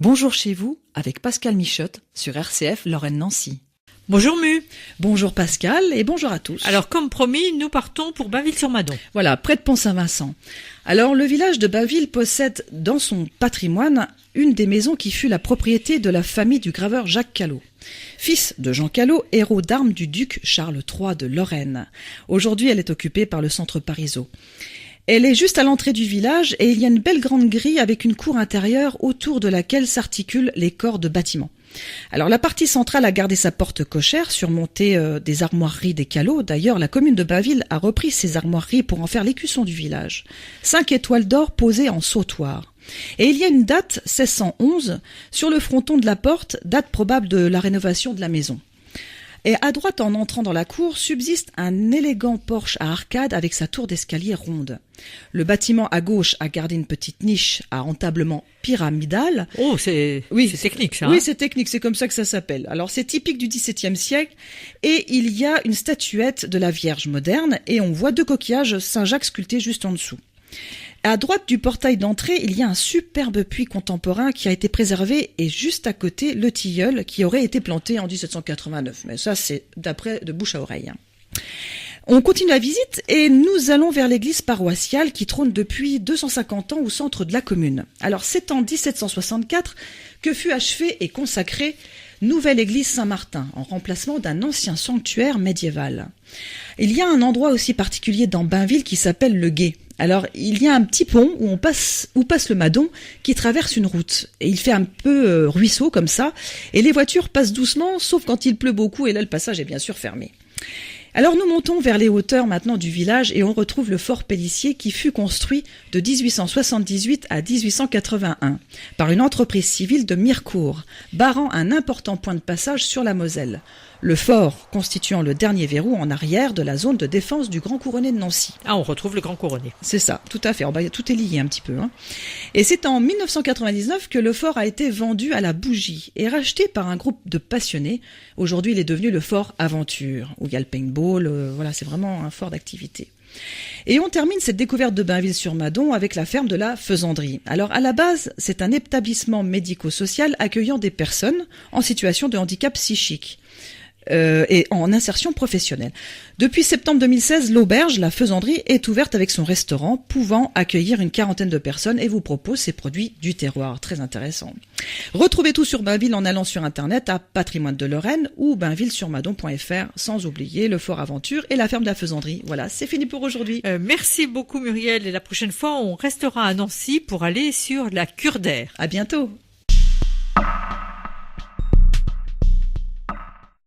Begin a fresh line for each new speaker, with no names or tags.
Bonjour chez vous avec Pascal Michotte sur RCF Lorraine-Nancy.
Bonjour Mu.
Bonjour Pascal et bonjour à tous.
Alors comme promis, nous partons pour Bainville-sur-Madon.
Voilà, près de Pont-Saint-Vincent. Alors le village de Bainville possède dans son patrimoine une des maisons qui fut la propriété de la famille du graveur Jacques Callot. Fils de Jean Callot, héros d'armes du duc Charles III de Lorraine. Aujourd'hui, elle est occupée par le centre Parisot. Elle est juste à l'entrée du village et il y a une belle grande grille avec une cour intérieure autour de laquelle s'articulent les corps de bâtiments. Alors la partie centrale a gardé sa porte cochère surmontée des armoiries des Callot. D'ailleurs, la commune de Bainville a repris ces armoiries pour en faire l'écusson du village. 5 étoiles d'or posées en sautoir. Et il y a une date, 1611, sur le fronton de la porte, date probable de la rénovation de la maison. Et à droite, en entrant dans la cour, subsiste un élégant porche à arcade avec sa tour d'escalier ronde. Le bâtiment à gauche a gardé une petite niche à entablement pyramidal.
Oh, c'est technique ça.
Oui, c'est technique, c'est comme ça que ça s'appelle. Alors c'est typique du XVIIe siècle et il y a une statuette de la Vierge moderne et on voit 2 coquillages Saint-Jacques sculptés juste en dessous. À droite du portail d'entrée, il y a un superbe puits contemporain qui a été préservé et juste à côté, le tilleul qui aurait été planté en 1789. Mais ça, c'est d'après de bouche à oreille. On continue la visite et nous allons vers l'église paroissiale qui trône depuis 250 ans au centre de la commune. Alors, c'est en 1764 que fut achevée et consacrée nouvelle église Saint-Martin, en remplacement d'un ancien sanctuaire médiéval. Il y a un endroit aussi particulier dans Bainville qui s'appelle le Gué. Alors, il y a un petit pont où passe le Madon qui traverse une route. Et il fait un peu ruisseau comme ça. Et les voitures passent doucement, sauf quand il pleut beaucoup. Et là, le passage est bien sûr fermé. Alors, nous montons vers les hauteurs maintenant du village et on retrouve le fort Pélissier qui fut construit de 1878 à 1881 par une entreprise civile de Mirecourt, barrant un important point de passage sur la Moselle. Le fort constituant le dernier verrou en arrière de la zone de défense du Grand Couronné de Nancy.
Ah, on retrouve le Grand Couronné.
C'est ça, tout à fait. Tout est lié un petit peu. Et c'est en 1999 que le fort a été vendu à la bougie et racheté par un groupe de passionnés. Aujourd'hui, il est devenu le fort Aventure, où il y a le paintball. Voilà, c'est vraiment un fort d'activité. Et on termine cette découverte de Bainville-sur-Madon avec la ferme de la Faisanderie. Alors à la base, c'est un établissement médico-social accueillant des personnes en situation de handicap psychique. Et en insertion professionnelle. Depuis septembre 2016, l'auberge, la Faisanderie, est ouverte avec son restaurant, pouvant accueillir une 40aine de personnes et vous propose ses produits du terroir. Très intéressant. Retrouvez tout sur Bainville en allant sur Internet à Patrimoine de Lorraine ou bainvillesurmadon.fr, sans oublier le Fort Aventure et la ferme de la Faisanderie. Voilà, c'est fini pour aujourd'hui.
Merci beaucoup Muriel et la prochaine fois, on restera à Nancy pour aller sur la Cure d'Air.
À bientôt.